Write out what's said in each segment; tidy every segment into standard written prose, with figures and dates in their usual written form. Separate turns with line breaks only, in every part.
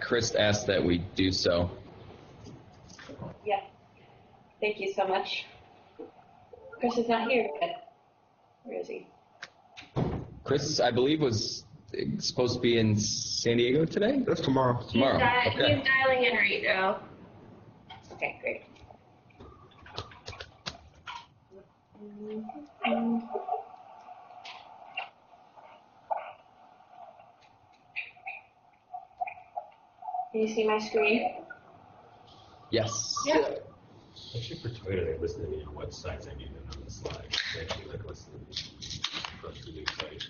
Chris asked that we do so.
Yeah. Thank you so much. Chris is not here yet. Where is he?
Chris, I believe, was supposed to be in San Diego today?
That's tomorrow.
Tomorrow. Okay.
He's dialing in right now. Okay, great. Can you see my screen?
Yes.
Yeah.
Actually, for Twitter, they listed your websites. I need them on the slide. They actually like listed across the new site.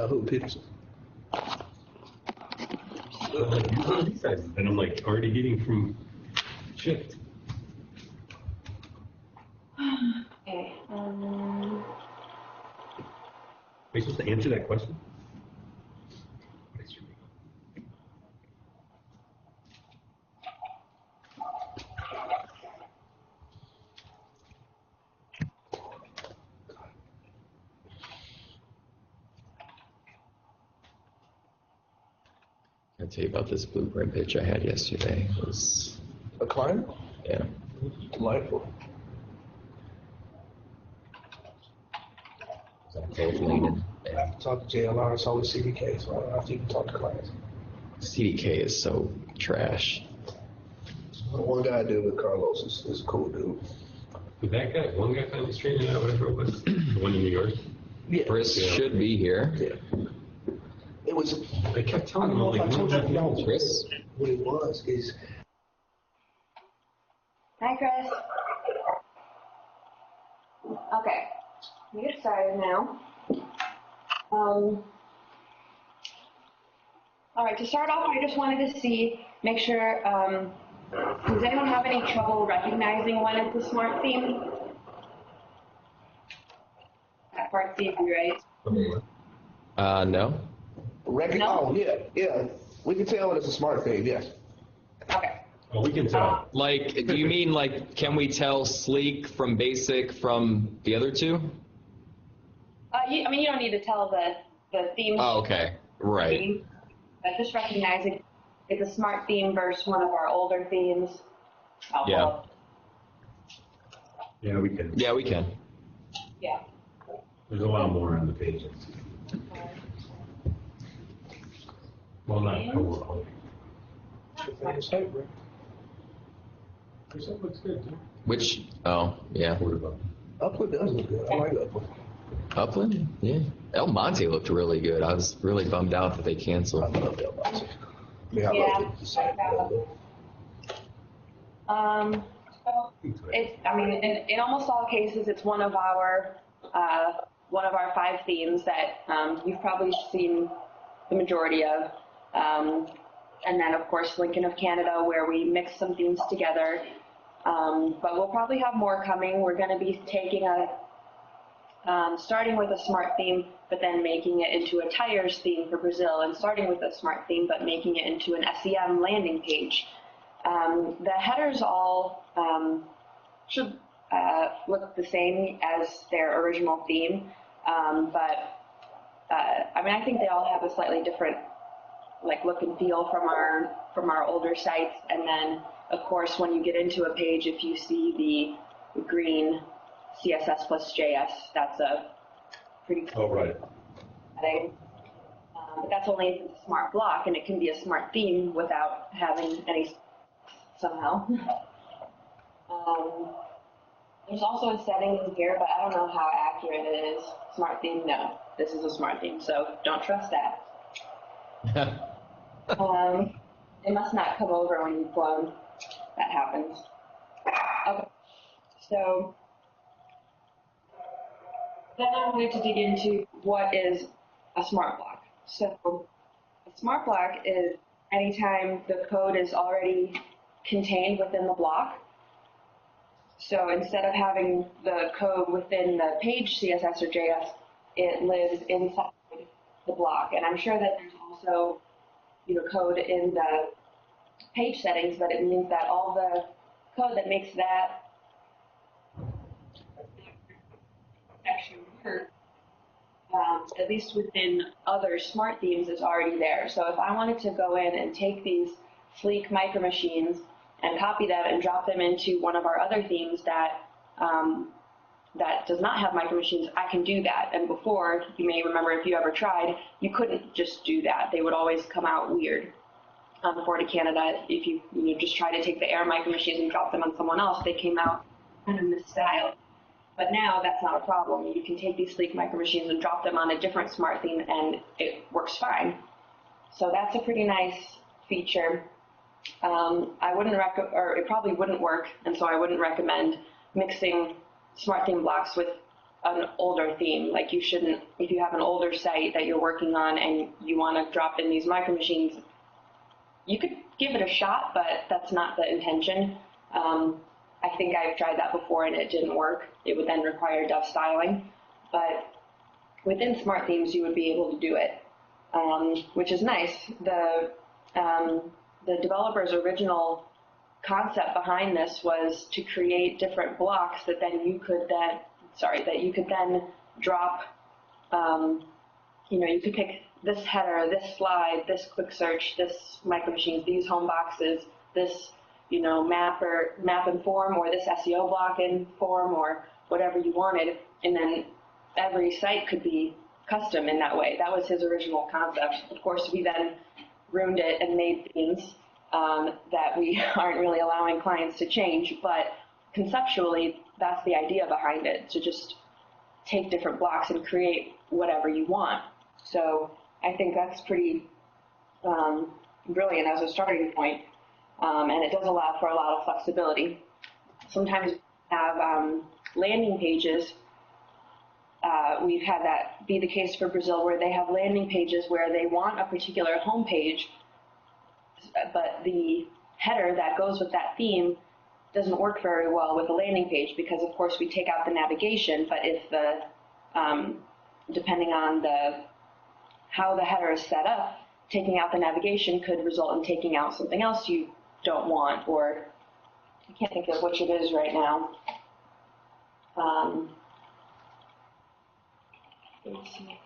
Who picks?
I'm like, use one of these sizes. And I'm like, already getting from shipped.
Okay.
Are you supposed to answer that question?
I'll tell you about this blueprint pitch I had yesterday. It was
A client?
yeah.
Delightful.
Leaning.
I talk to JLR, it's always CDK, so I don't have to even talk to clients.
CDK is so trash.
The one guy I did with Carlos is a cool dude.
With that guy, one guy finally straightened out whatever it was, the one in New York.
Yeah.
Chris should be here.
Yeah. It was.
I kept
I
telling
don't
him,
know
I'm
if I
like,
told you
no,
about
Chris?
what it was. Is
Hi, Chris. Okay. We get started now. All right, to start off, I just wanted to make sure, does anyone have any trouble recognizing when it's a smart theme? That part's easy, right?
No.
Oh, yeah. We can tell when it's a smart thing, yes.
Okay.
Oh, we can tell.
Like, do you mean like, can we tell sleek from basic from the other two?
You don't need to tell the theme.
Oh, okay. Right.
But just recognizing it's a smart theme versus one of our older themes.
Yeah.
Yeah, we can.
Yeah, we can.
Yeah.
There's a lot more on the pages. Well, not co-work. That looks good, too.
Which? Oh, yeah.
Upland does look good. I like Upland.
Upland? Yeah. El Monte looked really good. I was really bummed out that they
I
canceled.
love El Monte. I love the design.
So in almost all cases, it's one of our 5 themes that you've probably seen the majority of. And then, of course, Lincoln of Canada, where we mix some themes together. But we'll probably have more coming. We're going to be taking starting with a smart theme, but then making it into a tires theme for Brazil, and starting with a smart theme, but making it into an SEM landing page. The headers all should look the same as their original theme, but I think they all have a slightly different look and feel from our older sites. And then, of course, when you get into a page, if you see the green CSS plus JS, that's a pretty cool thing. But that's only if it's a smart block, and it can be a smart theme without having any somehow. There's also a setting in here, but I don't know how accurate it is. Smart theme, no. This is a smart theme, so don't trust that. It must not come over when you've flown. That happens. Okay, so then I wanted to dig into what is a smart block. So a smart block is anytime the code is already contained within the block. So instead of having the code within the page CSS or JS, it lives inside the block. And I'm sure that there's also code in the page settings, but it means that all the code that makes that section work at least within other smart themes, is already there. So if I wanted to go in and take these sleek micro machines and copy them and drop them into one of our other themes that that does not have micro machines, I can do that. And before, you may remember if you ever tried, you couldn't just do that. They would always come out weird. Before to Canada, if you just try to take the air micro machines and drop them on someone else, they came out kind of misstyled. But now that's not a problem. You can take these sleek micro machines and drop them on a different smart theme, and it works fine. So that's a pretty nice feature. I wouldn't or it probably wouldn't work, and so I wouldn't recommend mixing smart theme blocks with an older theme. Like, you shouldn't, if you have an older site that you're working on and you want to drop in these micro machines, you could give it a shot, but that's not the intention. I think I've tried that before and it didn't work. It would then require def styling. But within smart themes, you would be able to do it, which is nice. The developer's original concept behind this was to create different blocks that then you could then drop. You could pick this header, this slide, this quick search, this micro machines, these home boxes, this map and form, or this SEO block in form, or whatever you wanted, and then every site could be custom in that way. That was his original concept. Of course, we then ruined it and made themes that we aren't really allowing clients to change, but conceptually, that's the idea behind it, to just take different blocks and create whatever you want. So I think that's pretty brilliant as a starting point, and it does allow for a lot of flexibility. Sometimes we have landing pages. We've had that be the case for Brazil, where they have landing pages where they want a particular home page, but the header that goes with that theme doesn't work very well with a landing page, because of course we take out the navigation, but if the depending on how the header is set up, taking out the navigation could result in taking out something else you don't want, or I can't think of which it is right now. Let's see.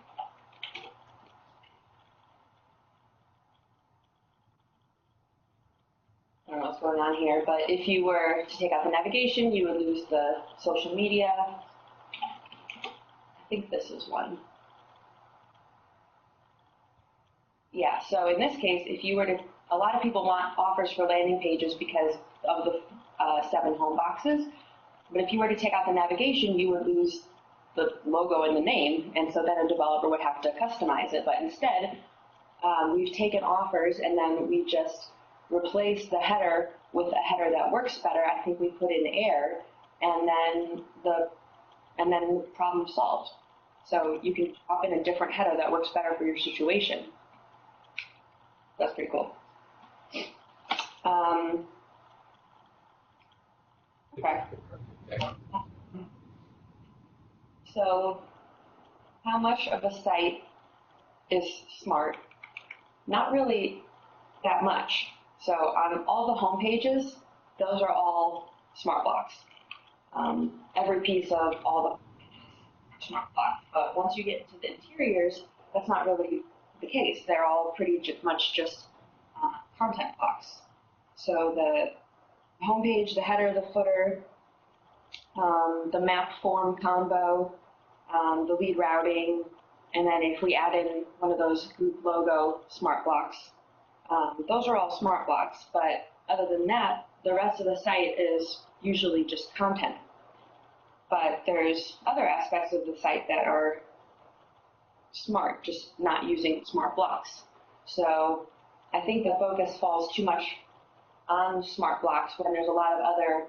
I don't know what's going on here, but if you were to take out the navigation, you would lose the social media. I think this is one. Yeah, so in this case, if you were to, a lot of people want offers for landing pages because of the 7 home boxes, but if you were to take out the navigation, you would lose the logo and the name, and so then a developer would have to customize it. But instead, we've taken offers and then we just replace the header with a header that works better. I think we put in air, and then the problem solved. So you can drop in a different header that works better for your situation. That's pretty cool. Okay. So how much of a site is smart? Not really that much. So on all the home pages, those are all smart blocks. Every piece of all the smart blocks. But once you get into the interiors, that's not really the case. They're all pretty much just content blocks. So the homepage, the header, the footer, the map form combo, the lead routing, and then if we add in one of those group logo smart blocks, those are all smart blocks. But other than that, the rest of the site is usually just content. But there's other aspects of the site that are smart, just not using smart blocks. So I think the focus falls too much on smart blocks when there's a lot of other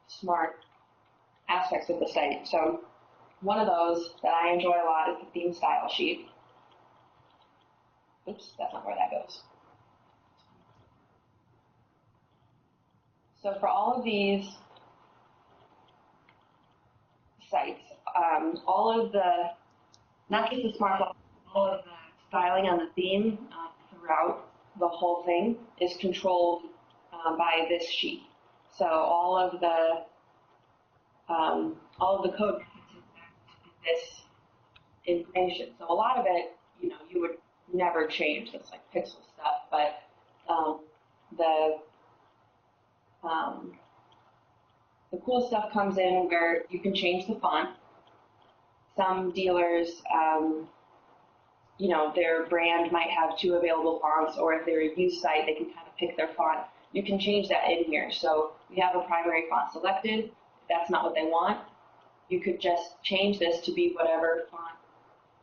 smart aspects of the site. So one of those that I enjoy a lot is the theme style sheet. Oops, that's not where that goes. So for all of these sites, all of the, not just the smart blocks, all of the styling on the theme throughout the whole thing is controlled by this sheet. So all of the code this information. So a lot of it, you would never change. It's like pixel stuff, but the the cool stuff comes in where you can change the font. Some dealers, their brand might have 2 available fonts, or if they're a used site, they can kind of pick their font. You can change that in here. So we have a primary font selected. If that's not what they want, you could just change this to be whatever font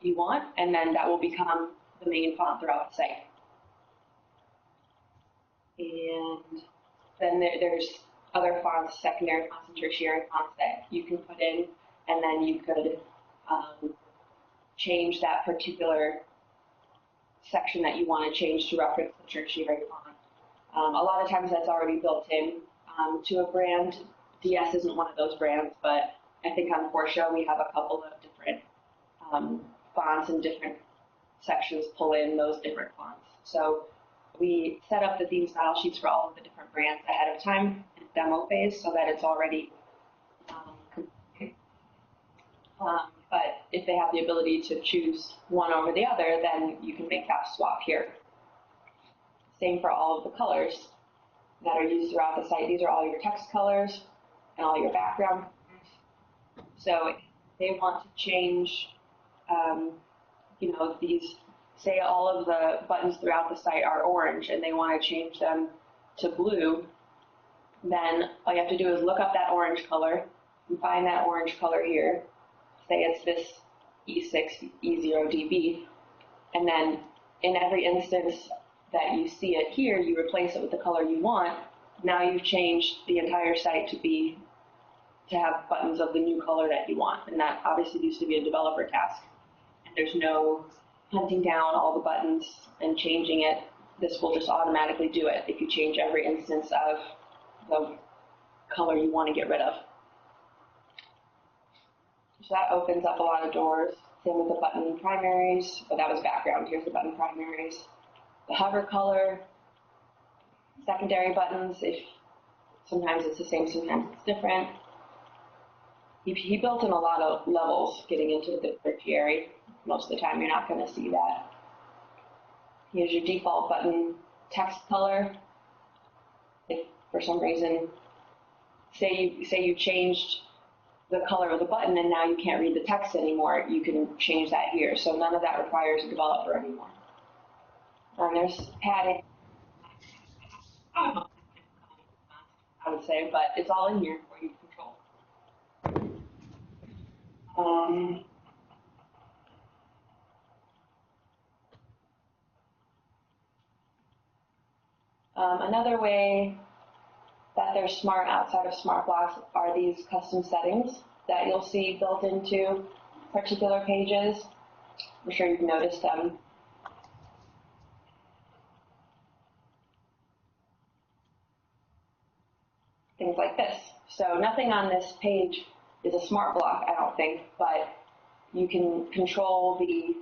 you want, and then that will become the main font throughout the site. And then there's other fonts, secondary fonts and tertiary fonts that you can put in, and then you could change that particular section that you want to change to reference the tertiary font. A lot of times that's already built in to a brand. DS isn't one of those brands, but I think on Porsche we have a couple of different fonts and different sections pull in those different fonts. So we set up the theme style sheets for all of the different brands ahead of time in demo phase so that it's already complete. But if they have the ability to choose one over the other, then you can make that swap here. Same for all of the colors that are used throughout the site. These are all your text colors and all your background. So if they want to change, these, say all of the buttons throughout the site are orange and they want to change them to blue, then all you have to do is look up that orange color and find that orange color here. Say it's this E6, E0DB, and then in every instance that you see it here, you replace it with the color you want. Now you've changed the entire site to have buttons of the new color that you want, and that obviously used to be a developer task. And there's no hunting down all the buttons and changing it. This will just automatically do it if you change every instance of the color you want to get rid of. So that opens up a lot of doors. Same with the button primaries, but that was background. Here's the button primaries. The hover color, secondary buttons, if sometimes it's the same, sometimes it's different. He built in a lot of levels getting into the tertiary. Most of the time you're not going to see that. Here's your default button text color. If for some reason, say you changed the color of the button and now you can't read the text anymore, you can change that here. So none of that requires a developer anymore. And there's padding, I would say, but it's all in here for you to control. Another way that they're smart outside of Smartblocks are these custom settings that you'll see built into particular pages. I'm sure you've noticed them. Things like this. So nothing on this page is a smart block, I don't think, but you can control the,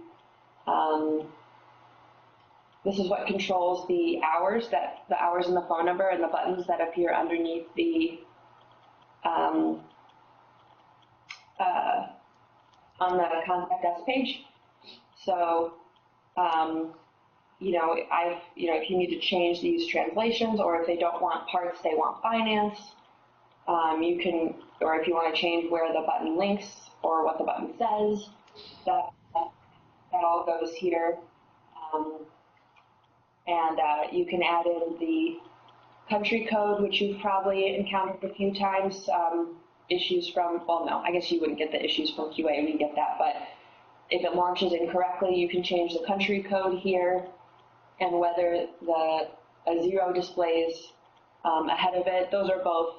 this is what controls the hours and the phone number and the buttons that appear underneath the, on the contact us page. So, if you need to change these translations, or if they don't want parts, they want finance, you can, or if you want to change where the button links or what the button says, that all goes here. You can add in the country code, which you've probably encountered a few times. Issues from, well, no, I guess you wouldn't get the issues from QA, we get that, but if it launches incorrectly, you can change the country code here, and whether a 0 displays ahead of it. Those are both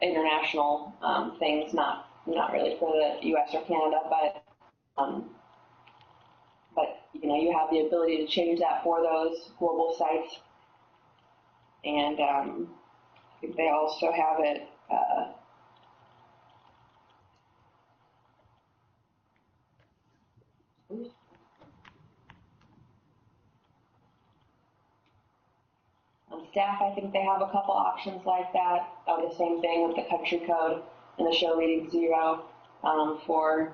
international things, not really for the US or Canada, but you have the ability to change that for those global sites. And I think they also have it on staff. I think they have a couple options like that. The same thing with the country code and the show reading 0 for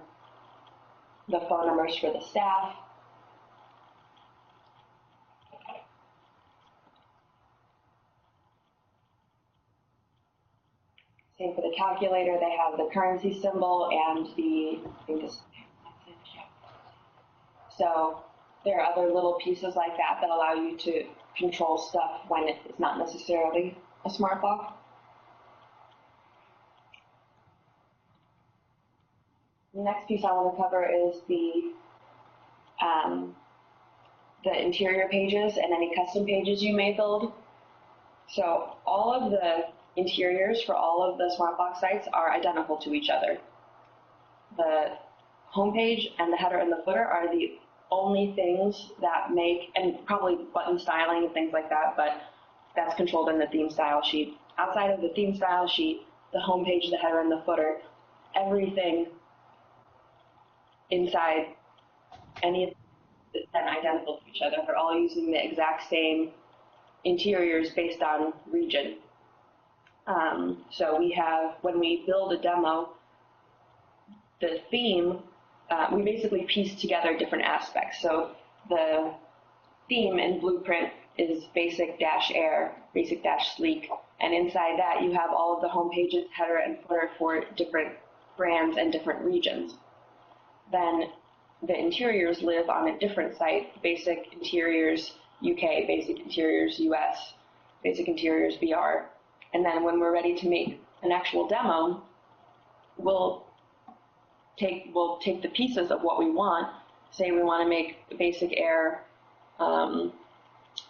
the phone numbers for the staff. Same for the calculator, they have the currency symbol and the, I think this, so there are other little pieces like that that allow you to control stuff when it's not necessarily a smart block. The next piece I want to cover is the interior pages and any custom pages you may build. So all of the interiors for all of the Smartblocks sites are identical to each other. The homepage and the header and the footer are the only things that make, and probably button styling and things like that, but that's controlled in the theme style sheet. Outside of the theme style sheet, the homepage, the header, and the footer, everything inside any of is then identical to each other. They're all using the exact same interiors based on region. So we have, when we build a demo, the theme, we basically piece together different aspects. So the theme in Blueprint is basic-air, basic-sleek, and inside that you have all of the home pages, header, and footer for different brands and different regions. Then the interiors live on a different site, Basic Interiors UK, Basic Interiors US, Basic Interiors BR. And then when we're ready to make an actual demo, we'll take the pieces of what we want. Say we want to make Basic Air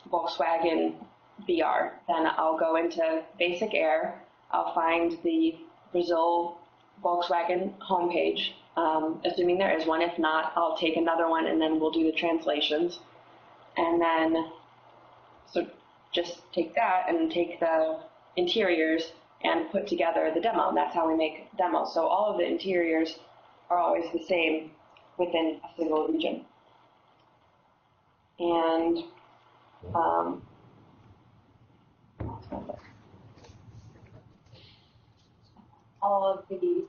Volkswagen BR. Then I'll go into Basic Air, I'll find the Brazil Volkswagen homepage, assuming there is one. If not, I'll take another one and then we'll do the translations. And then, so just take that and take the interiors and put together the demo. And that's how we make demos. So all of the interiors are always the same within a single region. And all of the,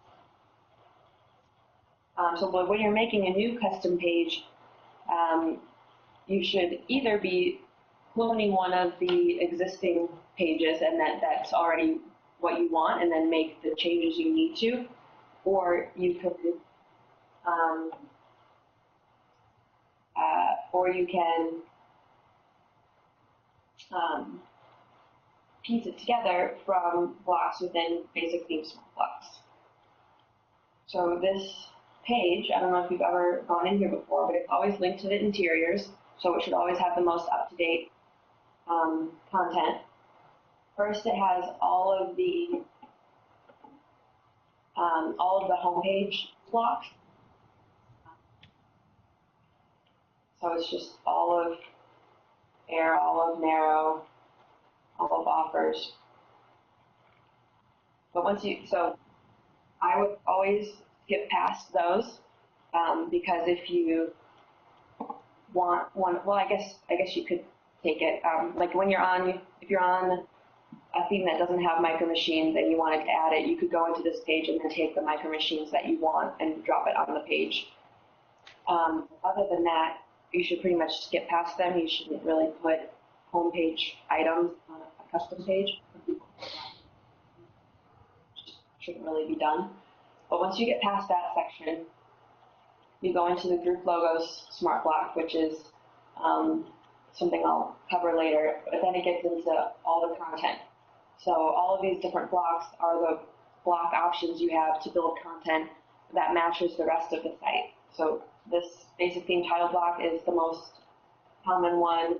so when you're making a new custom page, you should either be cloning one of the existing pages and that's already what you want and then make the changes you need to, or you could piece it together from blocks within Basic Theme Smartblocks. So this page, I don't know if you've ever gone in here before, but it's always linked to the interiors, so it should always have the most up-to-date content. First, it has all of the homepage blocks. So it's just olive, air, olive, narrow, olive offers. But so I would always skip past those because if you want one, well, I guess you could take it. Like when if you're on a theme that doesn't have micro machines and you wanted to add it, you could go into this page and then take the micro machines that you want and drop it on the page. Other than that, you should pretty much skip past them. You shouldn't really put homepage items on a custom page. Shouldn't really be done. But once you get past that section, you go into the group logos smart block, which is something I'll cover later, but then it gets into all the content. So all of these different blocks are the block options you have to build content that matches the rest of the site. So this basic theme title block is the most common one.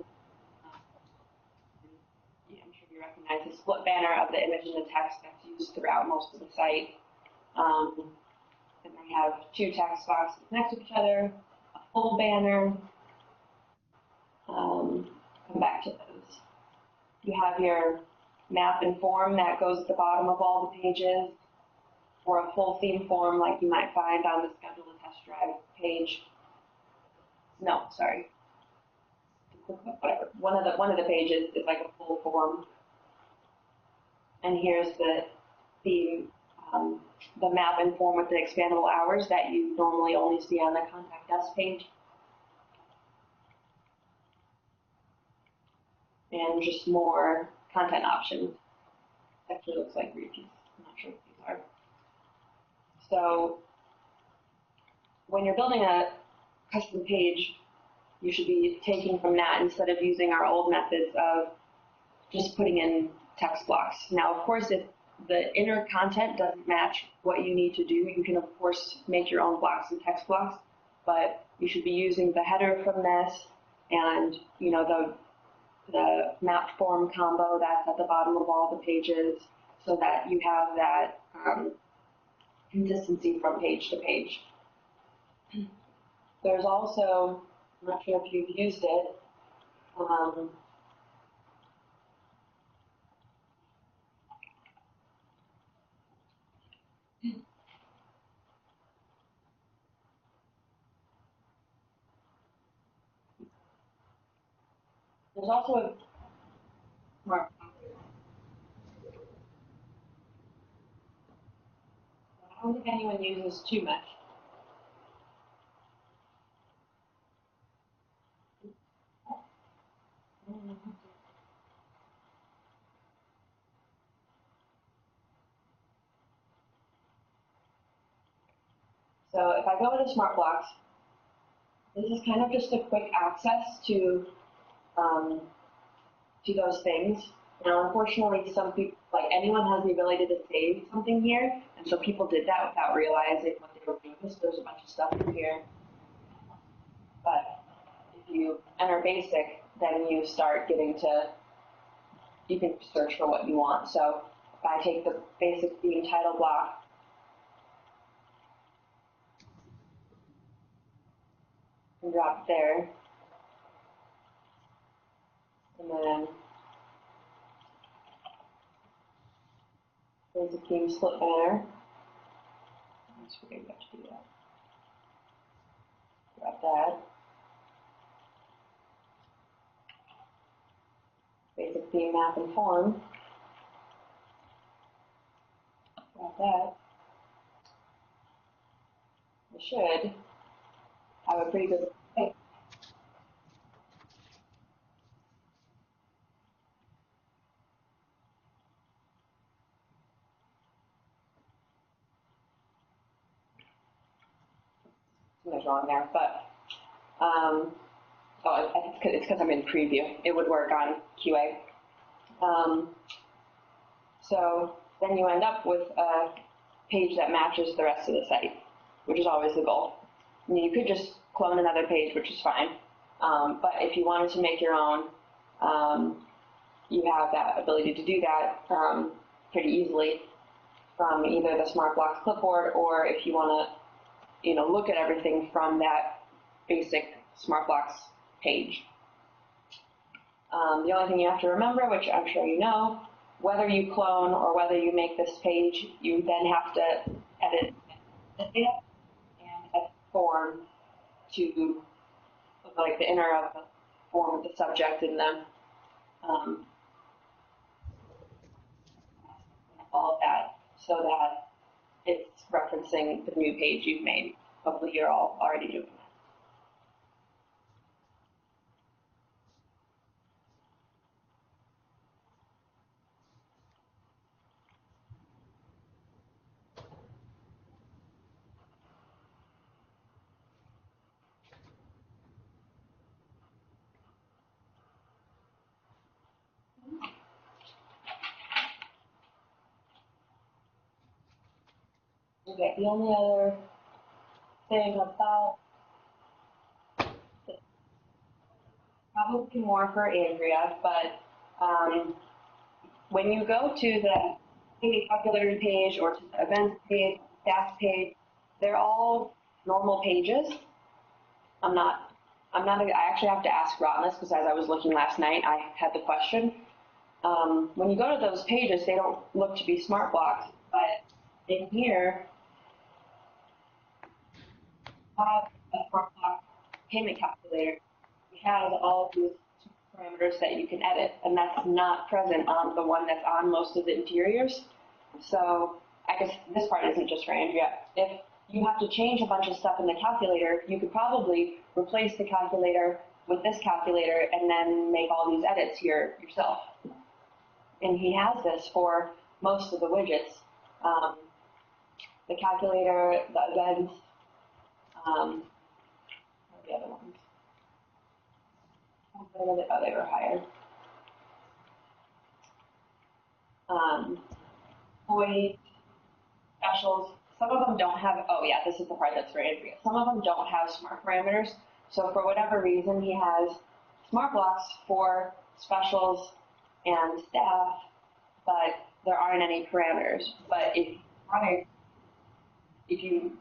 I'm sure you recognize the split banner of the image and the text that's used throughout most of the site. And they have two text boxes next to each other, a full banner. Come back to those. You have your map and form that goes at the bottom of all the pages, or a full theme form like you might find on the schedule a test drive page. No, sorry. Whatever. One of the pages is like a full form. And here's the theme the map and form with the expandable hours that you normally only see on the contact us page. And just more content options. Actually looks like repeats. I'm not sure what these are. So when you're building a custom page, you should be taking from that instead of using our old methods of just putting in text blocks. Now, of course, if the inner content doesn't match what you need to do, you can, of course, make your own blocks and text blocks, but you should be using the header from this and, you know, the map form combo that's at the bottom of all the pages so that you have that consistency from page to page. There's also, I'm not sure if you've used it, there's also a smart. I don't think anyone uses too much. So if I go into Smartblocks, this is kind of just a quick access to those things. Now, unfortunately, some people, like anyone has the ability to save something here, and so people did that without realizing what they were doing. So there's a bunch of stuff in here. But if you enter basic, then you start getting to, you can search for what you want. So if I take the basic theme title block, and drop it there, and then basic theme split banner. I just forget what to do that. Drop that. Basic theme map and form. Drop that. I should have a pretty good. Something's wrong there, but it's because I'm in preview. It would work on QA. So then you end up with a page that matches the rest of the site, which is always the goal. I mean, you could just clone another page, which is fine. But if you wanted to make your own, you have that ability to do that pretty easily from either the Smartblocks clipboard, or if you want to, look at everything from that basic Smartblocks page. The only thing you have to remember, which I'm sure you know, whether you clone or whether you make this page, you then have to edit the data and edit the form to look like the inner of the form with the subject and then all of that so that it's referencing the new page you've made. Hopefully you're all already doing that. Okay, the only other thing about probably more for Andrea, but when you go to the popularity page or to the events page, stats page, they're all normal pages. I actually have to ask Ron this because as I was looking last night, I had the question. When you go to those pages, they don't look to be smart blocks, but in here, have a smart block payment calculator. We have all these parameters that you can edit, and that's not present on the one that's on most of the interiors. So I guess this part isn't just for Andrea. If you have to change a bunch of stuff in the calculator, you could probably replace the calculator with this calculator and then make all these edits here yourself. And he has this for most of the widgets. The calculator, the events, what are the other ones? Oh, they were hired. Void, specials, some of them don't have, oh yeah, this is the part that's for Andrea. Some of them don't have smart parameters. So for whatever reason, he has smart blocks for specials and staff, but there aren't any parameters. But if you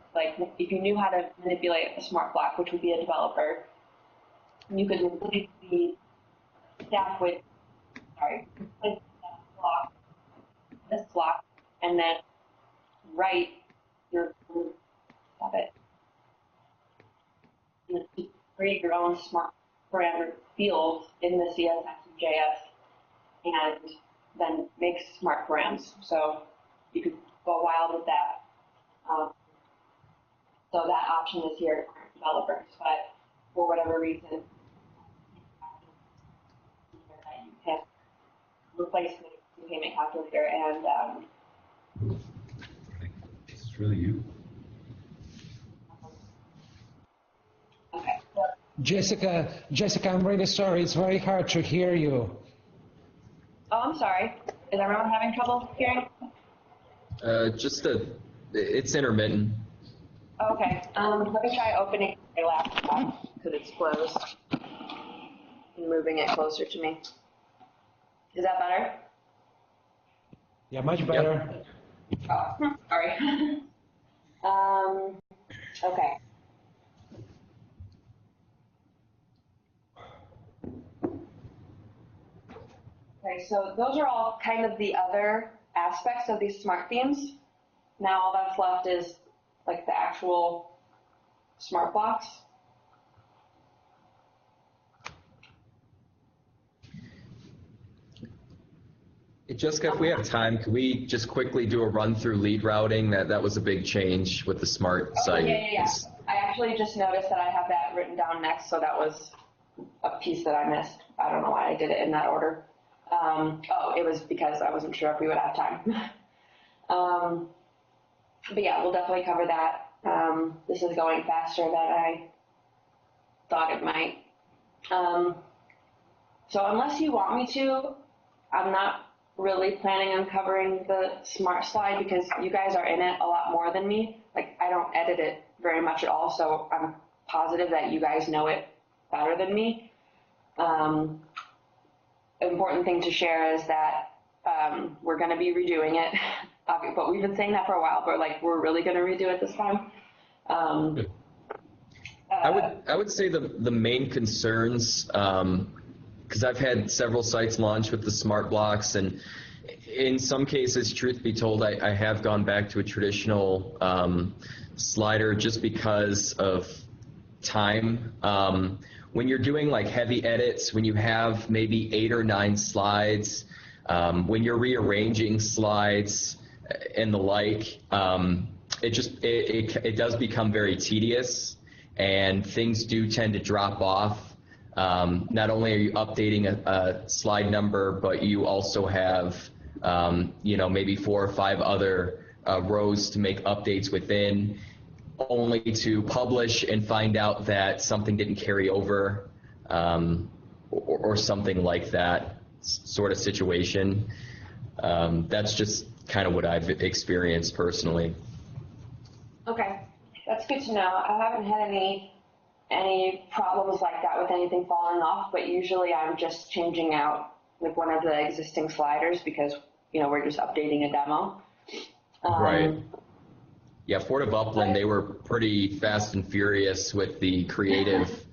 knew how to manipulate a smart block, which would be a developer, you could replace the staff with, replace this block, and then write your, stop it, and then create your own smart parameter fields in the CSS and JS, and then make smart params. So you could go wild with that. So that option is here for developers, but for whatever reason, you can replace the payment calculator and
This is really you.
okay.
Jessica, I'm really sorry. It's very hard to hear you.
Oh, I'm sorry. Is everyone having trouble hearing?
It's intermittent.
Okay. Let me try opening my laptop because it's closed and moving it closer to me. Is that better?
Yeah, much better.
Oh, sorry. Okay. Okay, so those are all kind of the other aspects of these smart themes. Now all that's left is like the actual smart blocks.
Jessica, if we have time, could we just quickly do a run through lead routing? That was a big change with the smart site.
Yeah. I actually just noticed that I have that written down next, so that was a piece that I missed. I don't know why I did it in that order. It was because I wasn't sure if we would have time. But yeah, we'll definitely cover that. This is going faster than I thought it might. So unless you want me to, I'm not really planning on covering the smart slide because you guys are in it a lot more than me. Like, I don't edit it very much at all, so I'm positive that you guys know it better than me. Important thing to share is that we're going to be redoing it, but we've been saying that for a while, but like we're really going to redo it this time.
I would say the main concerns, because I've had several sites launch with the smart blocks, and in some cases, truth be told, I have gone back to a traditional slider just because of time. When you're doing like heavy edits, when you have maybe 8 or 9 slides, when you're rearranging slides and the like, it does become very tedious, and things do tend to drop off. Not only are you updating a slide number, but you also have maybe 4 or 5 other rows to make updates within, only to publish and find out that something didn't carry over, or something like that sort of situation. That's just kind of what I've experienced personally.
Okay, that's good to know. I haven't had any problems like that with anything falling off, but usually I'm just changing out like one of the existing sliders because we're just updating a demo.
Right. Yeah, Fort of Upland, they were pretty fast and furious with the creative,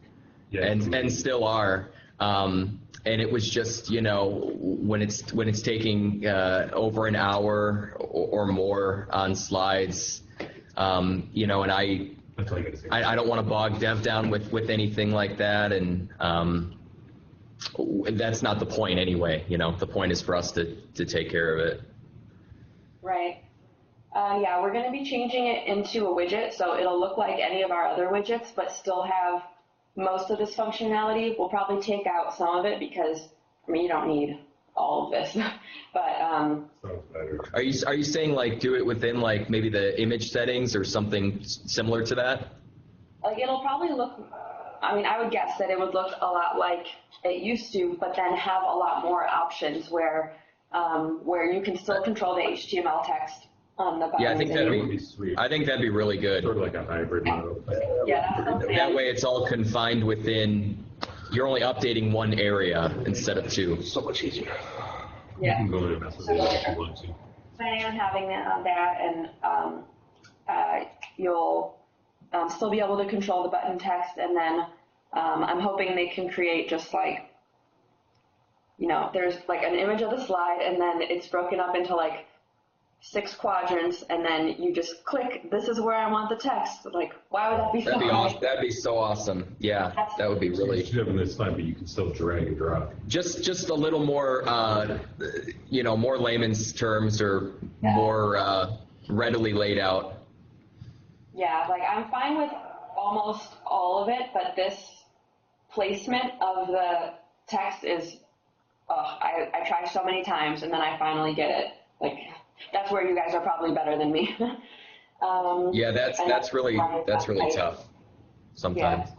and still are. And it was just, when it's taking over an hour or more on slides, and I don't want to bog dev down with anything like that, and that's not the point anyway. The point is for us to take care of it.
Right. Yeah, we're going to be changing it into a widget, so it'll look like any of our other widgets, but still have most of this functionality. We'll probably take out some of it because, I mean, you don't need all of this, but
Sounds better.
Are you saying like do it within like maybe the image settings or something similar to that?
like it'll probably look, I mean, I would guess that it would look a lot like it used to, but then have a lot more options where you can still control the HTML text on the buttons.
Yeah, I think
That would be sweet.
I think that'd be really good.
Sort of like a hybrid mode.
Yeah, that's the plan.
That way it's all confined within, you're only updating one area instead of two.
So much easier.
You
Yeah.
can go in and mess with it if you want to.
Planning on having that, and you'll still be able to control the button text, and then I'm hoping they can create just like, there's like an image of the slide, and then it's broken up into like 6 quadrants, and then you just click, this is where I want the text. Like, why would that be so
That'd be
hard?
awesome. That'd be so awesome. Yeah, that would be
You
really
should have in this slide, but you can still drag and drop.
just a little more, more layman's terms or more readily laid out.
Yeah, like I'm fine with almost all of it, but this placement of the text is, I try so many times and then I finally get it. Like, that's where you guys are probably better than me.
Yeah, that's really tough sometimes.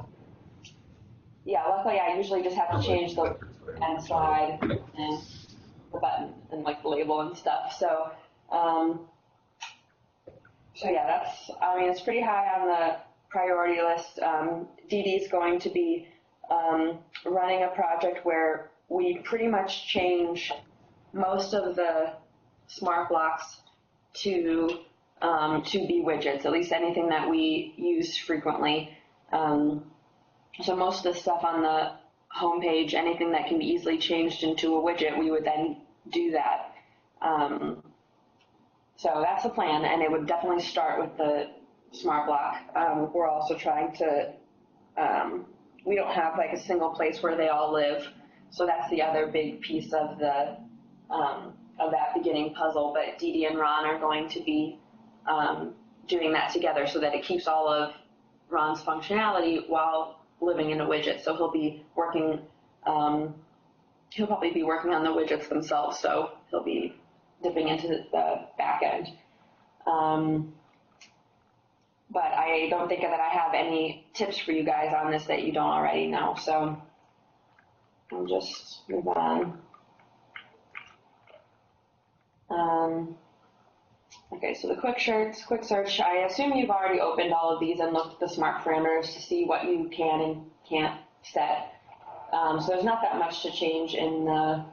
Yeah, luckily I usually just have to change the end slide and the button and like the label and stuff. So yeah, it's pretty high on the priority list. Dee Dee's going to be running a project where we pretty much change most of the smart blocks to be widgets, at least anything that we use frequently. So most of the stuff on the homepage, anything that can be easily changed into a widget, we would then do that. So that's the plan, and it would definitely start with the smart block. We're also trying to, we don't have like a single place where they all live, so that's the other big piece of the of that beginning puzzle. But Dee Dee and Ron are going to be doing that together so that it keeps all of Ron's functionality while living in a widget. So he'll be working, he'll probably be working on the widgets themselves, so he'll be dipping into the back end. But I don't think that I have any tips for you guys on this that you don't already know, so I'll just move on. Okay, so the quick search, I assume you've already opened all of these and looked at the smart parameters to see what you can and can't set. So there's not that much to change in the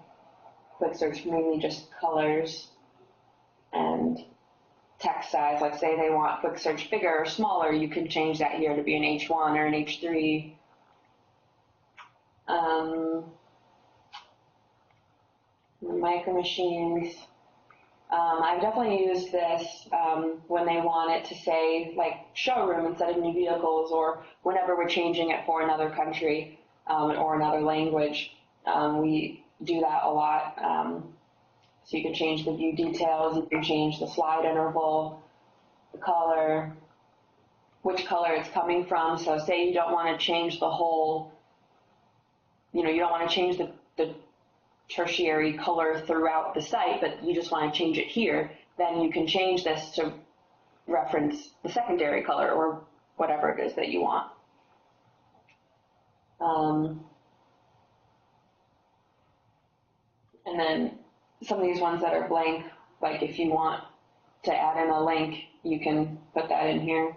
quick search, mainly just colors and text size. Like say they want quick search bigger or smaller, you can change that here to be an H1 or an H3. The micro machines. I've definitely used this when they want it to say like showroom instead of new vehicles, or whenever we're changing it for another country or another language. We do that a lot. So you can change the view details, you can change the slide interval, the color, which color it's coming from. So say you don't want to change the whole, you don't want to change the tertiary color throughout the site, but you just want to change it here, then you can change this to reference the secondary color or whatever it is that you want. And then some of these ones that are blank, like if you want to add in a link, you can put that in here.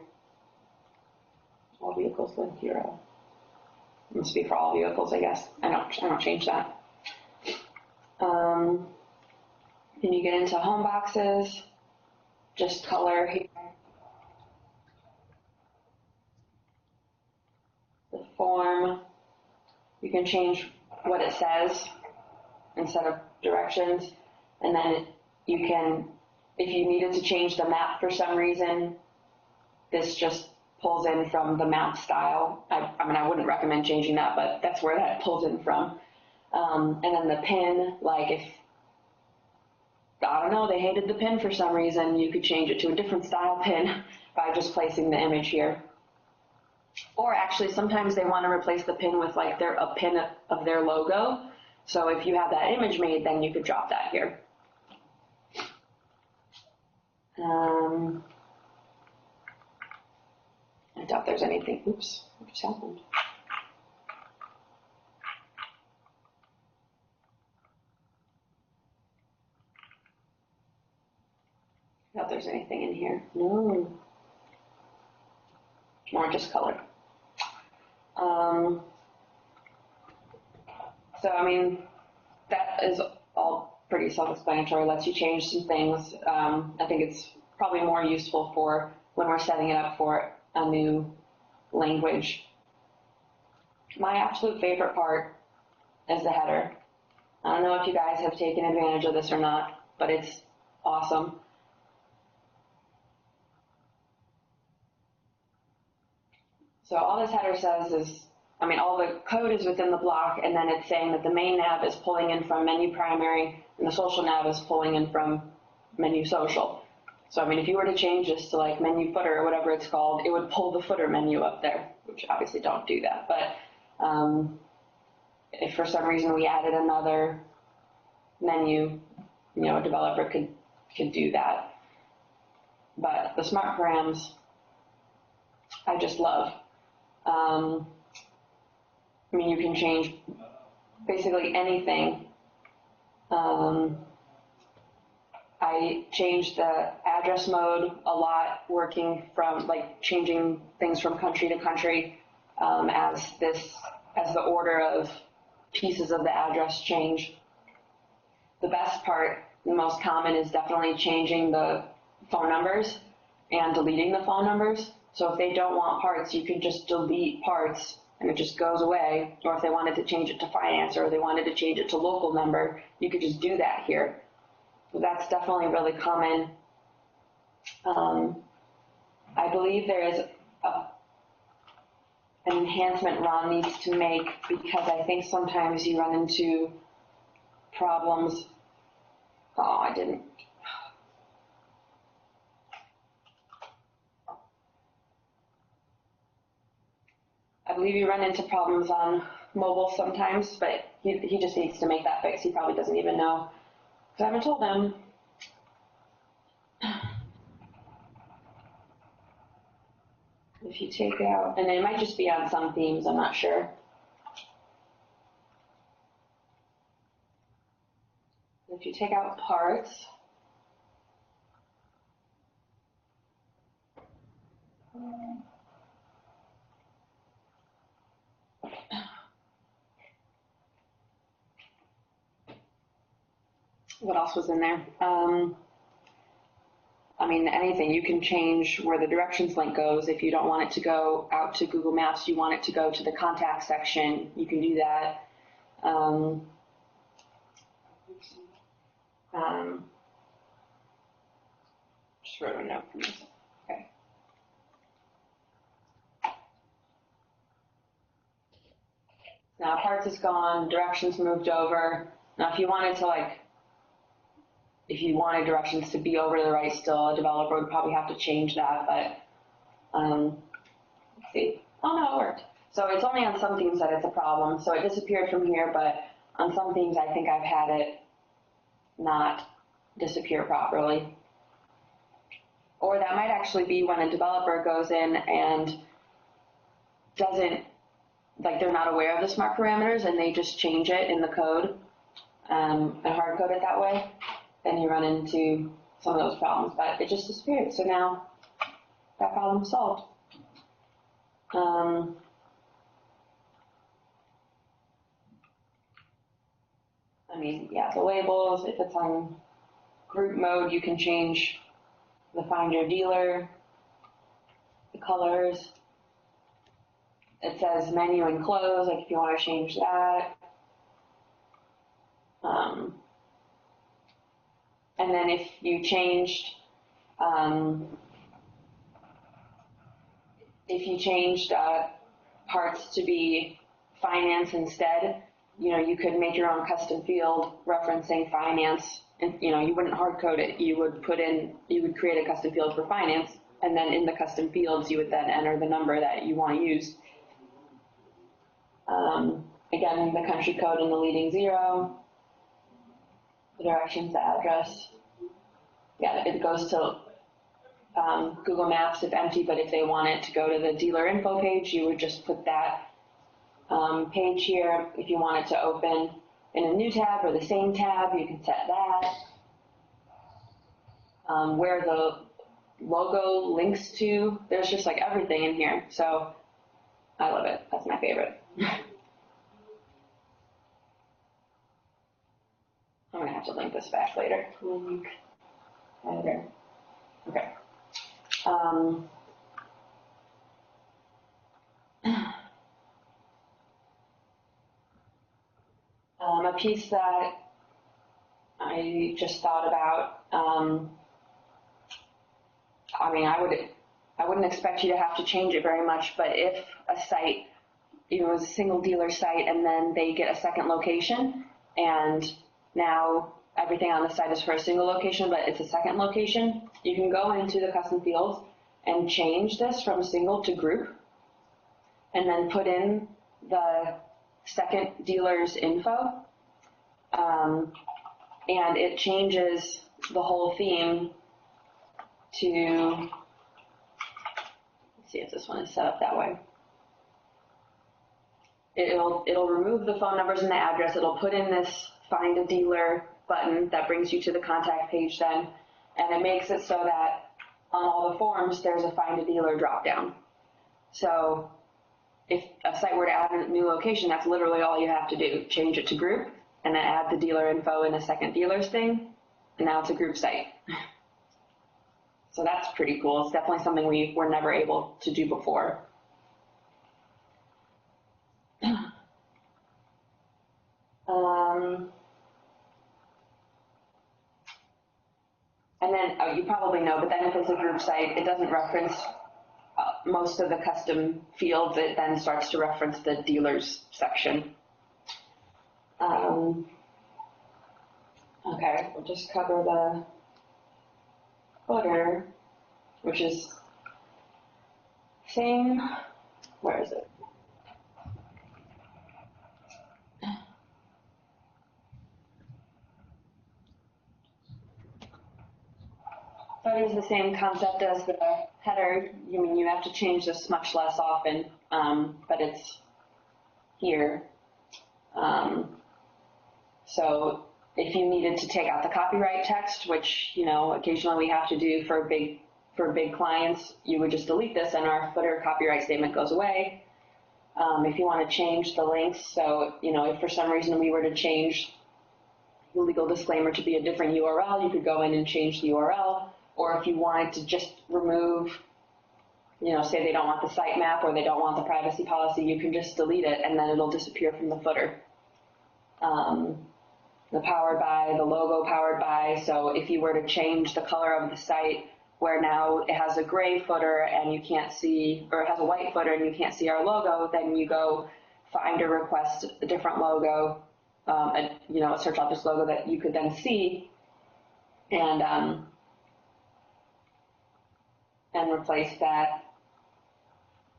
All vehicles link 0. It must be for all vehicles, I guess. I don't change that. Then you get into home boxes, just color here. The form, you can change what it says instead of directions. And then you can, if you needed to change the map for some reason, this just pulls in from the map style. I mean, I wouldn't recommend changing that, but that's where that pulls in from. And then the pin, like if I don't know, they hated the pin for some reason, you could change it to a different style pin by just placing the image here. Or actually, sometimes they want to replace the pin with like a pin of their logo. So if you have that image made, then you could drop that here. I doubt there's anything. Oops, what just happened? I doubt there's anything in here. No. More just color. So, I mean, that is all pretty self-explanatory. Lets you change some things. I think it's probably more useful for when we're setting it up for a new language. My absolute favorite part is the header. I don't know if you guys have taken advantage of this or not, but it's awesome. So all this header says is, I mean, all the code is within the block, and then it's saying that the main nav is pulling in from menu primary, and the social nav is pulling in from menu social. So, I mean, if you were to change this to like menu footer or whatever it's called, it would pull the footer menu up there, which obviously don't do that. But if for some reason we added another menu, you know, a developer could do that. But the smart params, I just love. I mean, you can change basically anything. I changed the address mode a lot, working from like changing things from country to country as the order of pieces of the address change. The best part, the most common, is definitely changing the phone numbers and deleting the phone numbers. So if they don't want parts, you can just delete parts and it just goes away. Or if they wanted to change it to finance or they wanted to change it to local number, you could just do that here. So that's definitely really common. I believe there is an enhancement Ron needs to make, because I think sometimes you run into problems. Oh, I didn't. I believe you run into problems on mobile sometimes, but he just needs to make that fix. He probably doesn't even know, because I haven't told him. If you take out, and it might just be on some themes, I'm not sure. If you take out parts, what else was in there? I mean, anything. You can change where the directions link goes. If you don't want it to go out to Google Maps, you want it to go to the contact section, you can do that. Just wrote a note for myself. Okay. Now parts is gone, directions moved over. Now if you wanted directions to be over to the right still, a developer would probably have to change that, but let's see. Oh no, it worked. So it's only on some themes that it's a problem. So it disappeared from here, but on some themes I think I've had it not disappear properly. Or that might actually be when a developer goes in and doesn't, like they're not aware of the smart parameters and they just change it in the code and hard code it that way. Then you run into some of those problems, but it just disappeared. So now that problem's solved. I mean, yeah, the labels, if it's on group mode, you can change the find your dealer, the colors. It says menu and close, like if you want to change that. And then if you changed, parts to be finance instead, you know, you could make your own custom field referencing finance and, you wouldn't hard code it. You would create a custom field for finance, and then in the custom fields, you would then enter the number that you want to use. Again, the country code and the leading zero, the directions, the address. Yeah, it goes to Google Maps if empty, but if they want it to go to the dealer info page, you would just put that page here. If you want it to open in a new tab or the same tab, you can set that. Where the logo links to, there's just like everything in here. So I love it. That's my favorite. I'm going to have to link this back later. Link editor. Okay. A piece that I just thought about, I wouldn't expect you to have to change it very much, but if a site, is a single dealer site and then they get a second location, and now everything on the site is for a single location, but it's a second location, you can go into the custom fields and change this from single to group, and then put in the second dealer's info, and it changes the whole theme to, let's see if this one is set up that way. It'll remove the phone numbers and the address. It'll put in this find a dealer button that brings you to the contact page then, and it makes it so that on all the forms there's a find a dealer drop down. So if a site were to add a new location, that's literally all you have to do. Change it to group, and then add the dealer info in a second dealer's thing, and now it's a group site. So that's pretty cool. It's definitely something we were never able to do before. And then, you probably know, but then if it's a group site, it doesn't reference most of the custom fields. It then starts to reference the dealers section. Okay, we'll just cover the footer, which is same, where is it? Footer is the same concept as the header. You have to change this much less often, but it's here. So if you needed to take out the copyright text, which occasionally we have to do for big clients, you would just delete this and our footer copyright statement goes away. If you want to change the links, so if for some reason we were to change the legal disclaimer to be a different URL, you could go in and change the URL. Or if you wanted to just remove, say they don't want the sitemap or they don't want the privacy policy, you can just delete it and then it'll disappear from the footer. The powered by, the logo powered by, so if you were to change the color of the site where now it has a gray footer and you can't see, or it has a white footer and you can't see our logo, then you go find or request a different logo, a search object logo that you could then see, and replace that.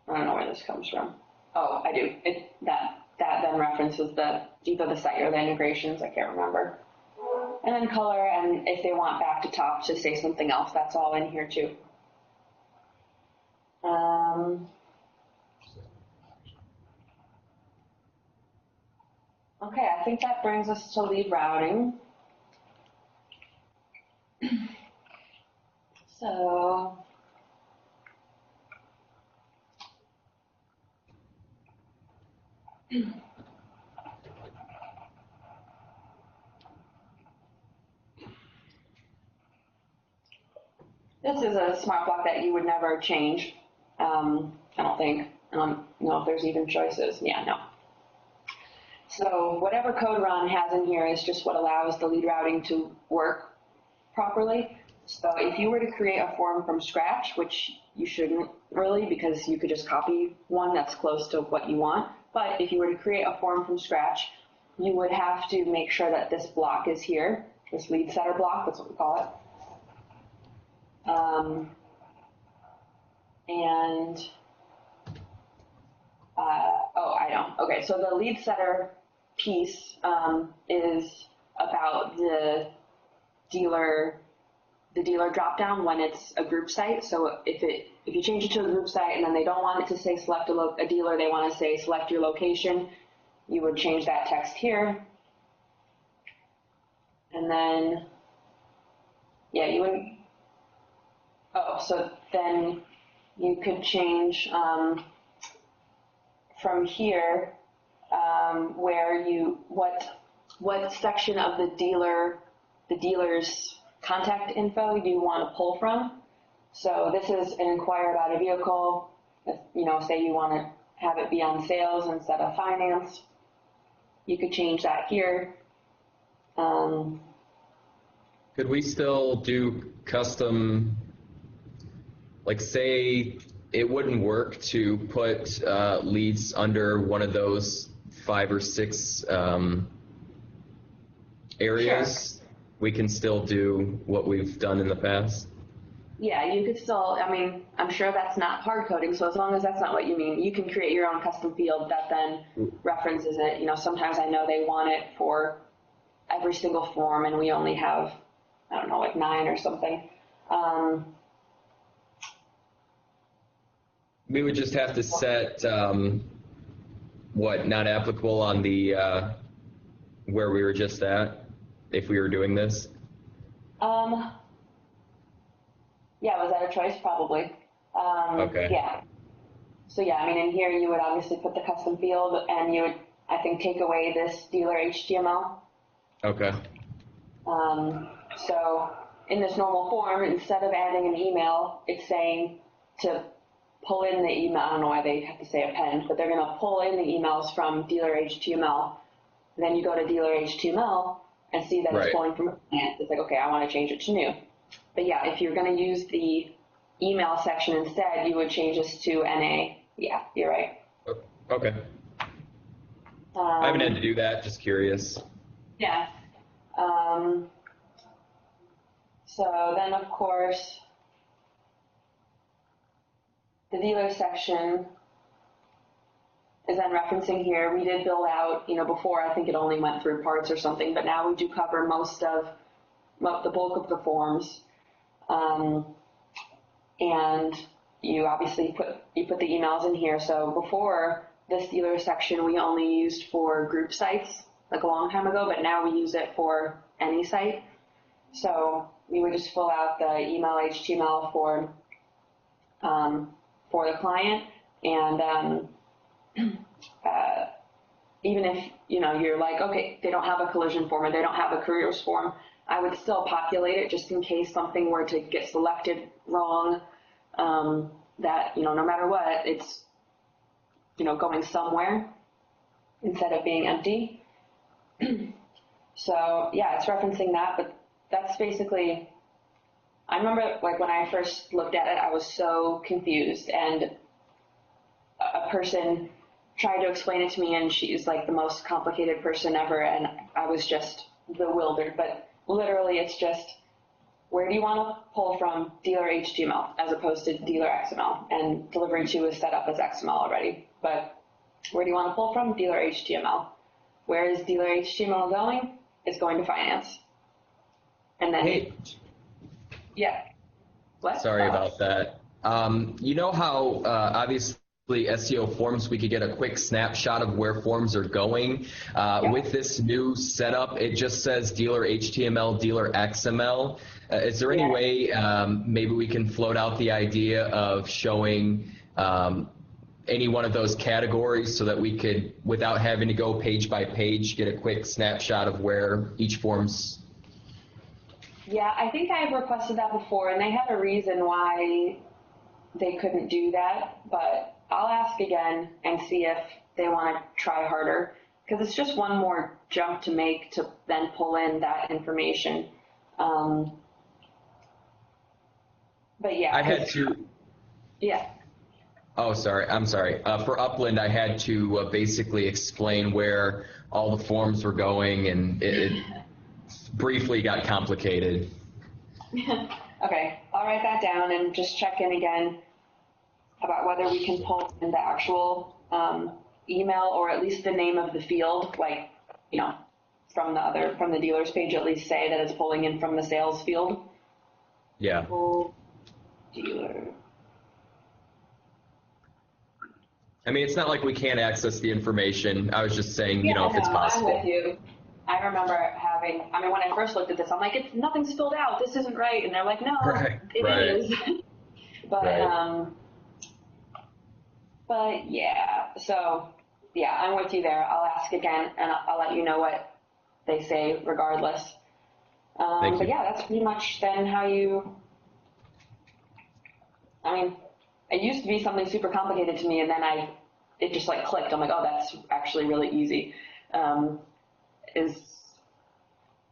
I don't know where this comes from. Oh, I do. That then references either the site or the integrations. I can't remember. And then color, and if they want back to top to say something else, that's all in here too. Okay, I think that brings us to lead routing. So this is a smart block that you would never change. I don't think. I don't know if there's even choices. Yeah, no. So whatever code run has in here is just what allows the lead routing to work properly. So if you were to create a form from scratch, which you shouldn't really, because you could just copy one that's close to what you want. But if you were to create a form from scratch, you would have to make sure that this block is here this lead setter block, that's what we call it. I know. Okay, so the lead setter piece is about the dealer drop down when it's a group site. So if you change it to a group site and then they don't want it to say select a dealer, they want to say select your location, you would change that text here. And then, yeah, you would, so then you could change from here where what section of the dealer's contact info you want to pull from. So this is an inquire about a vehicle. If, say you want to have it be on sales instead of finance, you could change that here.
Could we still do custom, like say it wouldn't work to put leads under one of those 5 or 6 areas? Sure. We can still do what we've done in the past?
Yeah, you could still, I'm sure that's not hard coding, so as long as that's not what you mean, you can create your own custom field that then references it. Sometimes I know they want it for every single form and we only have, I don't know, like 9 or something.
We would just have to set not applicable on the where we were just at if we were doing this?
Yeah, was that a choice? Probably.
Okay.
Yeah. So yeah, in here you would obviously put the custom field and you would, I think, take away this dealer HTML.
Okay.
So in this normal form, instead of adding an email, it's saying to pull in the email. I don't know why they have to say append, but they're going to pull in the emails from dealer HTML. Then you go to dealer HTML and see that It's pulling from a client. It's like, okay, I want to change it to new. But yeah, if you're going to use the email section instead, you would change this to NA. Yeah, you're right.
Okay. I haven't had to do that, just curious.
Yeah. So then, of course, the dealer section is then referencing here. We did build out, before I think it only went through parts or something, but now we do cover most of the bulk of the forms. And you obviously put the emails in here. So before this dealer section, we only used for group sites, like a long time ago, but now we use it for any site. So we would just fill out the email HTML for the client, and even if you're like, okay, they don't have a collision form or they don't have a careers form, I would still populate it just in case something were to get selected wrong. That no matter what, it's going somewhere instead of being empty. So yeah, it's referencing that, but that's basically. I remember like when I first looked at it, I was so confused, and a person tried to explain it to me, and she's like the most complicated person ever, and I was just bewildered. But literally, it's just, where do you want to pull from dealer HTML as opposed to dealer XML? And delivery 2 is set up as XML already. But where do you want to pull from? Dealer HTML. Where is dealer HTML going? It's going to finance. And then,
hey.
Yeah. What?
Sorry about that. You know how obviously SEO forms, we could get a quick snapshot of where forms are going. With this new setup, it just says dealer HTML, dealer XML. Is there any way maybe we can float out the idea of showing any one of those categories so that we could, without having to go page by page, get a quick snapshot of where each form's.
Yeah, I think I've requested that before, and they have a reason why they couldn't do that, but I'll ask again and see if they want to try harder, because it's just one more jump to make to then pull in that information. But yeah.
I had to.
Yeah.
Oh, sorry. I'm sorry. For Upland, I had to basically explain where all the forms were going, and briefly got complicated.
Okay, I'll write that down and just check in again about whether we can pull in the actual email or at least the name of the field, like, you know, from the dealer's page, at least say that it's pulling in from the sales field.
Yeah.
Pull dealer.
I mean, it's not like we can't access the information. I was just saying, you know, if it's possible.
I'm with you. I remember when I first looked at this, I'm like, nothing's filled out. This isn't right. And they're like, no, it is. But yeah, so yeah, I'm with you there. I'll ask again and I'll let you know what they say regardless.
Thank you.
But yeah, that's pretty much then how it used to be something super complicated to me, and then it just like clicked. I'm like, oh, that's actually really easy. Is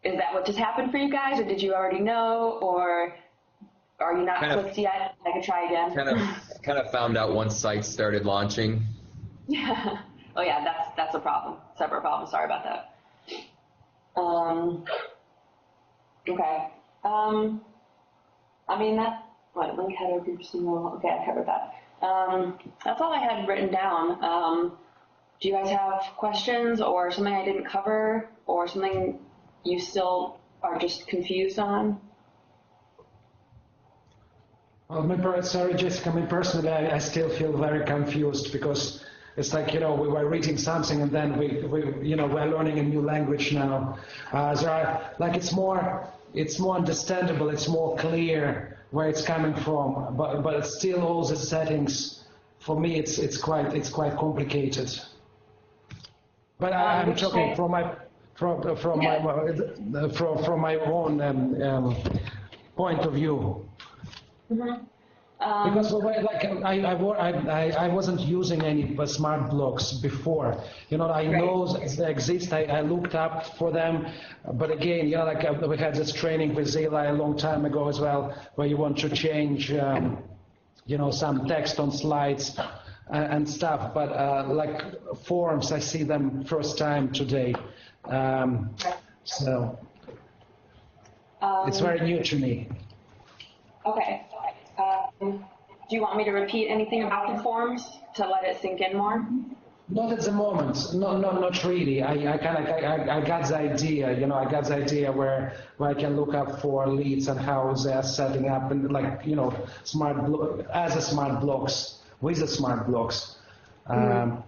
that what just happened for you guys, or did you already know, or are you not clicked yet? I could try again.
Kind of found out once sites started launching.
Yeah. Oh yeah, that's a problem. Separate problem. Sorry about that. Okay. Link header groups email. Okay, I covered that. That's all I had written down. Do you guys have questions or something I didn't cover or something you still are just confused on?
Well, sorry, Jessica, personally, I still feel very confused because it's like, we were reading something and then we're learning a new language now. It's more understandable, it's more clear where it's coming from, but it's still all the settings, for me, it's quite complicated. But I'm talking from my own point of view.
Mm-hmm.
Because I wasn't using any smart blocks before. I know they exist. I looked up for them, but again, we had this training with Zila a long time ago as well, where you want to change, some text on slides and stuff. But forms, I see them first time today, so it's very new to me.
Okay. Do you want me to repeat anything about the forms to let it sink in more?
Not at the moment. No, not really. I got the idea. I got the idea where I can look up for leads and how they are setting up and as a smart blocks with the smart blocks.
Yeah.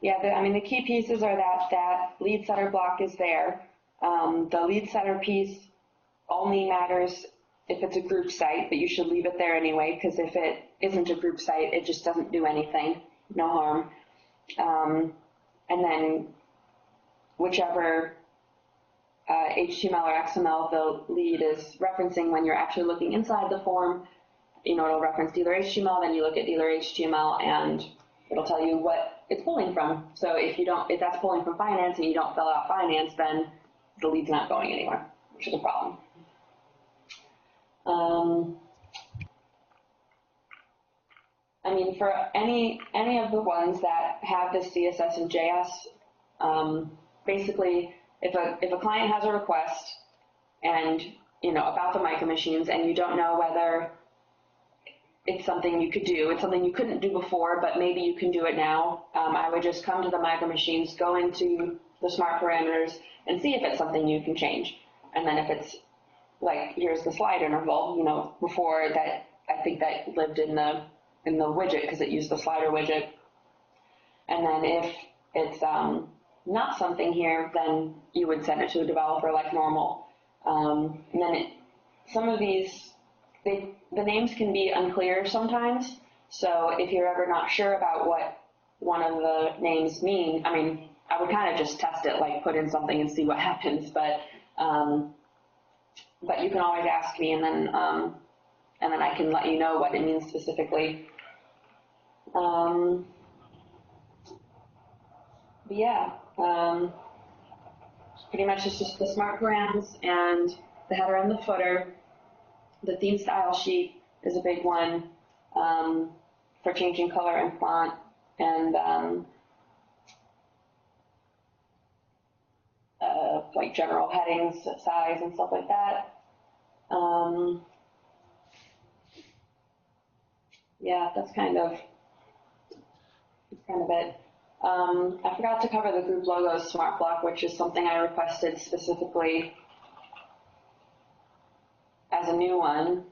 The key pieces are that lead setter block is there. The lead setter piece only matters if it's a group site, but you should leave it there anyway, because if it isn't a group site, it just doesn't do anything, no harm. And then whichever HTML or XML the lead is referencing when you're actually looking inside the form, it'll reference dealer HTML, then you look at dealer HTML and it'll tell you what it's pulling from. So if that's pulling from finance and you don't fill out finance, then the lead's not going anywhere, which is a problem. For any of the ones that have this CSS and JS, basically, if a client has a request and about the micro machines and you don't know whether it's something you could do, it's something you couldn't do before, but maybe you can do it now, I would just come to the micro machines, go into the smart parameters, and see if it's something you can change. And then if it's like, here's the slide interval, before that, I think that lived in the widget because it used the slider widget. And then if it's not something here, then you would send it to a developer like normal. And then some of these, the names can be unclear sometimes. So if you're ever not sure about what one of the names mean, I would kind of just test it, like put in something and see what happens. But you can always ask me, and then I can let you know what it means specifically. Pretty much it's just the smart params and the header and the footer. The theme style sheet is a big one for changing color and font, and general headings, size, and stuff like that. Yeah, that's kind of it. I forgot to cover the group logos smart block, which is something I requested specifically as a new one.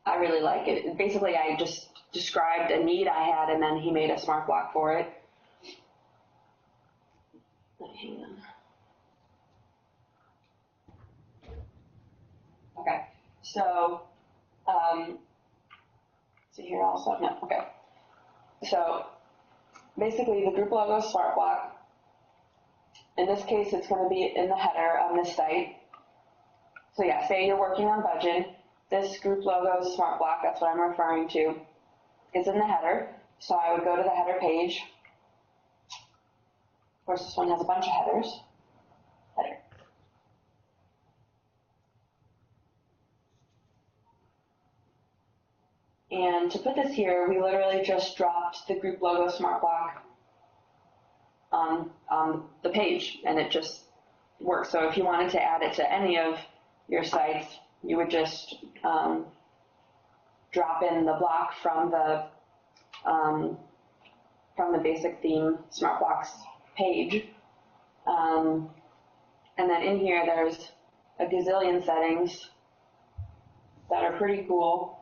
I really like it. Basically, I just described a need I had, and then he made a smart block for it. Hang on. Okay, so, see here also, no, okay. So, basically the group logo smart block, in this case it's going to be in the header on this site. So yeah, say you're working on budget, this group logo smart block, that's what I'm referring to, is in the header. So I would go to the header page. Of course, this one has a bunch of headers. Header. And to put this here, we literally just dropped the group logo smart block on the page, and it just works. So if you wanted to add it to any of your sites, you would just drop in the block from the basic theme Smartblocks page. And then in here, there's a gazillion settings that are pretty cool.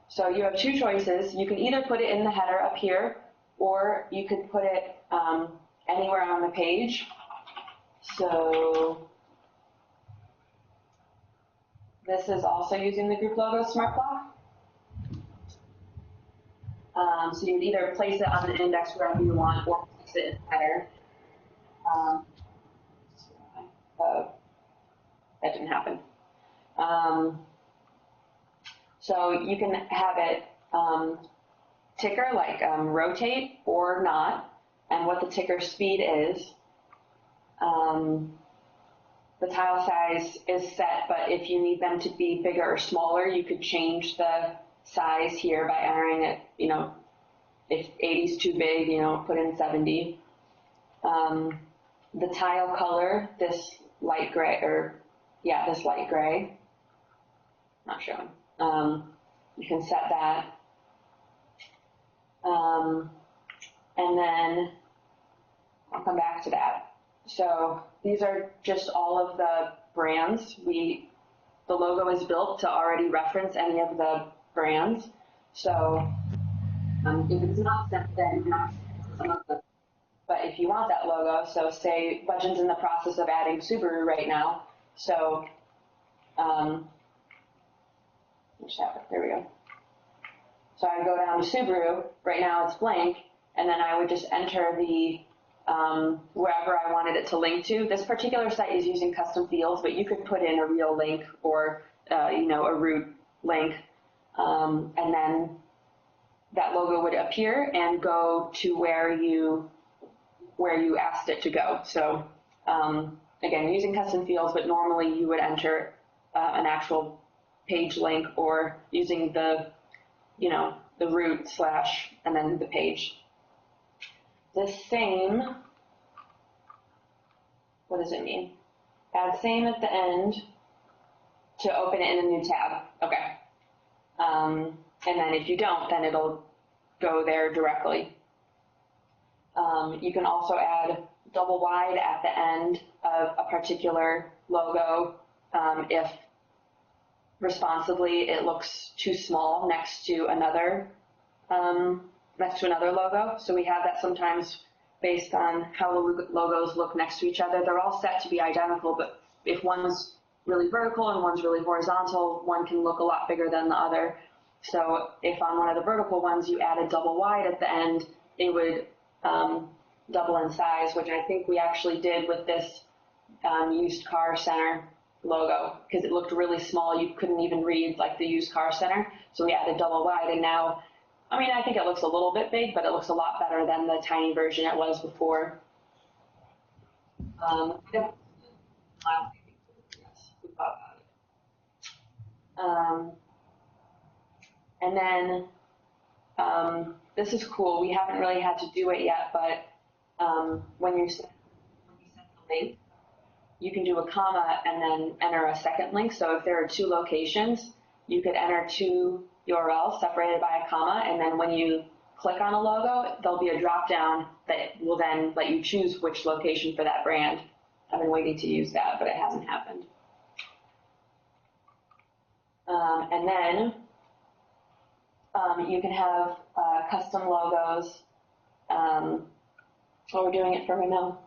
So you have two choices. You can either put it in the header up here, or you could put it anywhere on the page. So this is also using the group logo smart block. So you would either place it on the index wherever you want, or place it in the header. That didn't happen. So you can have it ticker, like rotate or not, and what the ticker speed is. The tile size is set, but if you need them to be bigger or smaller, you could change the size here by entering it, if 80 is too big, put in 70. The tile color, this light gray, this light gray, not showing. You can set that. And then I'll come back to that. So these are just all of the brands. The logo is built to already reference any of the brands. So if it's not set, then not some of the. But if you want that logo, so say Budget's in the process of adding Subaru right now. So there we go. So I go down to Subaru. Right now it's blank, and then I would just enter the wherever I wanted it to link to. This particular site is using custom fields, but you could put in a real link or a root link, and then that logo would appear and go to where you asked it to go. So again, using custom fields, but normally you would enter an actual page link or using the root / and then the page. The same, what does it mean? Add same at the end to open it in a new tab. Okay. And then if you don't, then it'll go there directly. You can also add double wide at the end of a particular logo if responsively it looks too small next to another logo. So we have that sometimes based on how the logos look next to each other. They're all set to be identical, but if one's really vertical and one's really horizontal, one can look a lot bigger than the other. So if on one of the vertical ones you added double wide at the end, it would double in size, which I think we actually did with this used car center logo, because it looked really small. You couldn't even read like the used car center. So we added double wide, and now, I think it looks a little bit big, but it looks a lot better than the tiny version it was before. And then this is cool. We haven't really had to do it yet, but when you send the link, you can do a comma and then enter a second link. So if there are two locations, you could enter two URLs separated by a comma, and then when you click on a logo, there'll be a drop down that will then let you choose which location for that brand. I've been waiting to use that, but it hasn't happened. And then you can have custom logos. We're doing it for right now.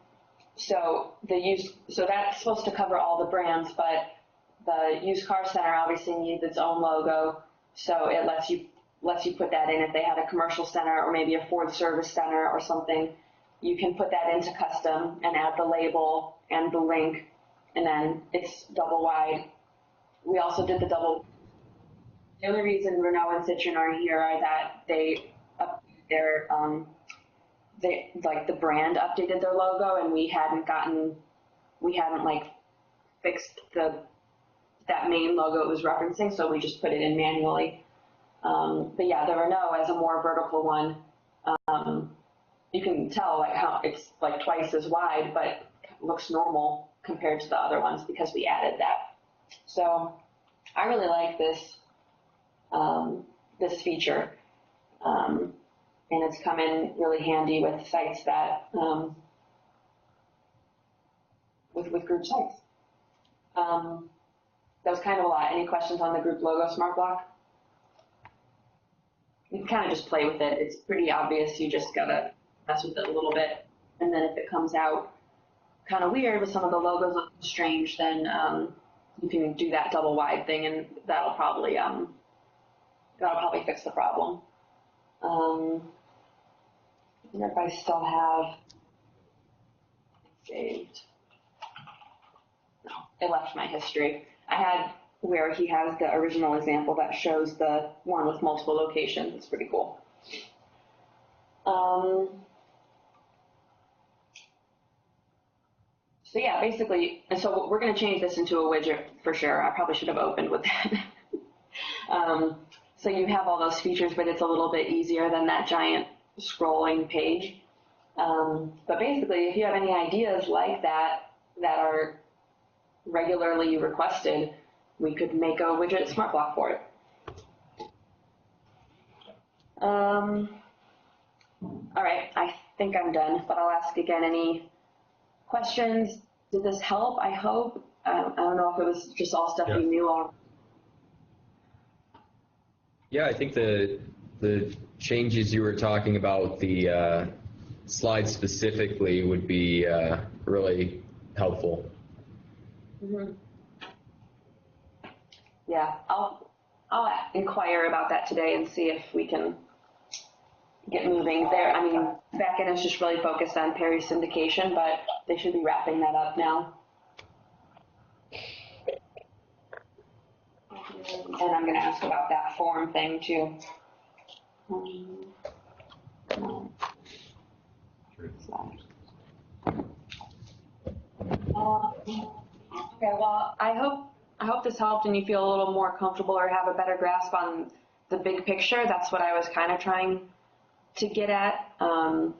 So that's supposed to cover all the brands, but the used car center obviously needs its own logo, so it lets you put that in. If they had a commercial center or maybe a Ford service center or something, you can put that into custom and add the label and the link, and then it's double wide. We also did the double. The only reason Renault and Citroen are here are that they updated their the brand updated their logo, and we hadn't fixed that main logo it was referencing, so we just put it in manually. But yeah, the Renault as a more vertical one, you can tell how it's twice as wide, but looks normal compared to the other ones because we added that. So I really like this feature, and it's come in really handy with sites that with group sites. That was kind of a lot. Any questions on the group logo smart block? You can kind of just play with it. It's pretty obvious. You just gotta mess with it a little bit, and then if it comes out kind of weird with some of the logos looking strange, then you can do that double wide thing, and that'll probably fix the problem. I wonder if I still have it saved. No, it left my history. I had where he has the original example that shows the one with multiple locations. It's pretty cool. So yeah, basically, and so we're going to change this into a widget for sure. I probably should have opened with that. So you have all those features, but it's a little bit easier than that giant scrolling page. But basically, if you have any ideas like that are regularly requested, we could make a widget smart block for it. All right, I think I'm done, but I'll ask again any questions. Did this help? I hope. I don't know if it was just all stuff you knew already.
Yeah, I think the changes you were talking about, the slides specifically, would be really helpful.
Mm-hmm. Yeah, I'll inquire about that today and see if we can get moving there. I mean, backend is just really focused on Perry syndication, but they should be wrapping that up now. And I'm going to ask about that form thing too. Okay, well, I hope this helped and you feel a little more comfortable or have a better grasp on the big picture. That's what I was kind of trying to get at, and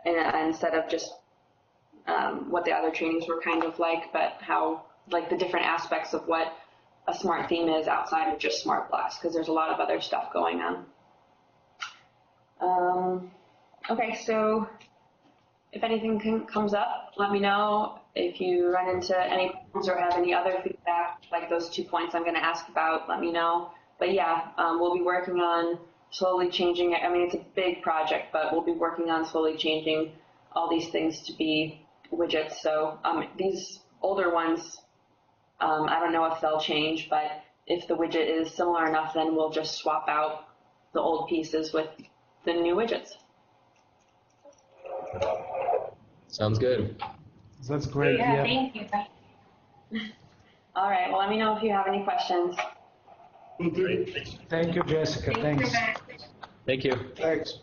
instead of just what the other trainings were kind of like, but how the different aspects of what a smart theme is outside of just smart blocks, because there's a lot of other stuff going on. Okay, so if anything comes up, let me know. If you run into any problems or have any other feedback, like those 2 points I'm going to ask about, let me know. But yeah, we'll be working on slowly changing it. I mean, it's a big project, but we'll be working on slowly changing all these things to be widgets. So these older ones, I don't know if they'll change, but if the widget is similar enough, then we'll just swap out the old pieces with the new widgets.
Sounds good.
That's great.
Yeah, thank you. All right, well, let me know if you have any questions.
Thank you, Jessica. Thanks.
Thank you.
Thanks.